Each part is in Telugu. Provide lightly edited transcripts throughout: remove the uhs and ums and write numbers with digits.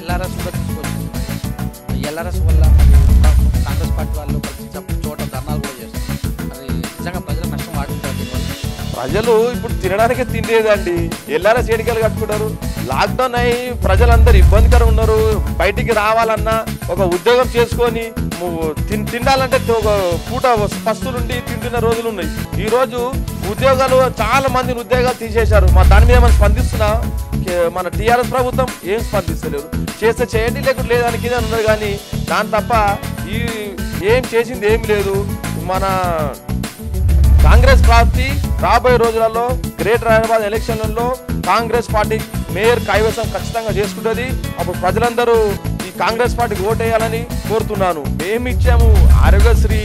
ఎల్ఆర్ఎస్ కూడా తీసుకొచ్చింది. ఎల్ఆర్ఎస్ వల్ల కాంగ్రెస్ పార్టీ వాళ్ళు చోట ధర్నాలు కూడా చేస్తారు. అది నిజంగా ప్రజలకు నష్టం వాడుతుంటారు. దీనివల్ల ప్రజలు ఇప్పుడు తినడానికే తిండేదండి. ఎల్లారా చేడికలు కట్టుకుంటారు. లాక్డౌన్ అయ్యి ప్రజలందరూ ఇబ్బందికరం ఉన్నారు. బయటికి రావాలన్నా ఒక ఉద్యోగం చేసుకొని తినాలంటే ఒక పూట పస్తులుండి తింటున్న రోజులు ఉన్నాయి. ఈరోజు ఉద్యోగాలు చాలా మందిని ఉద్యోగాలు తీసేశారు. దాని మీద మనం స్పందిస్తున్నా మన టీఆర్ఎస్ ప్రభుత్వం ఏం స్పందిస్తలేరు. చేస్తే చేయండి లేకుంటే లేదానికి కింద ఉన్నది కానీ దాని తప్ప ఏం చేసింది ఏం లేదు. మన కాంగ్రెస్ పార్టీ రాబోయే రోజులలో గ్రేటర్ హైదరాబాద్ ఎలక్షన్లలో కాంగ్రెస్ పార్టీ మేయర్ కైవసం ఖచ్చితంగా చేసుకుంటుంది. అప్పుడు ప్రజలందరూ ఈ కాంగ్రెస్ పార్టీకి ఓటేయాలని కోరుతున్నాను. మేము ఇచ్చాము ఆరోగ్యశ్రీ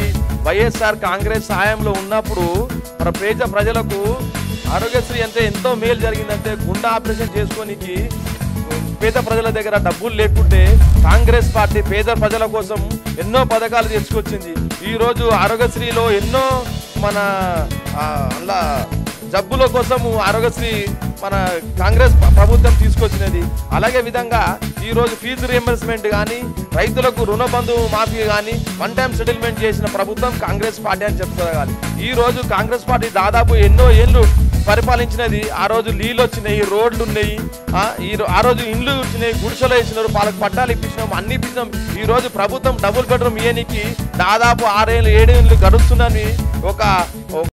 వైఎస్ఆర్ కాంగ్రెస్ సాయంలో ఉన్నప్పుడు మన ప్రజలకు ఆరోగ్యశ్రీ అంటే ఎంతో మేలు జరిగిందంటే గుండె ఆపరేషన్ చేసుకోనికి పేద ప్రజల దగ్గర డబ్బులు లేకుంటే కాంగ్రెస్ పార్టీ పేద ప్రజల కోసం ఎన్నో పథకాలు తెచ్చుకొచ్చింది. ఈరోజు ఆరోగ్యశ్రీలో ఎన్నో మన అలా జబ్బుల కోసము ఆరోగ్యశ్రీ మన కాంగ్రెస్ ప్రభుత్వం తీసుకొచ్చినది. అలాగే విధంగా ఈరోజు ఫీజు రియంబర్స్మెంట్ కానీ రైతులకు రుణబంధు మాఫీ కానీ వన్ టైం సెటిల్మెంట్ చేసిన ప్రభుత్వం కాంగ్రెస్ పార్టీ అని చెప్పుకోవాలి. ఈరోజు కాంగ్రెస్ పార్టీ దాదాపు ఎన్నో ఏళ్ళు పరిపాలించినది. ఆ రోజు నీళ్ళు వచ్చినాయి, రోడ్లు ఉన్నాయి, ఆ రోజు ఇండ్లు వచ్చినాయి, గుడిసెలు వేసినారు, వాళ్ళకి పట్టాలు ఇప్పించినాం, అన్ని ఇప్పించినాం. ఈ రోజు ప్రభుత్వం డబుల్ బెడ్రూమ్ ఇయనికి దాదాపు 6 ఏళ్ళు 7 ఏళ్ళు గడుస్తుందని ఒక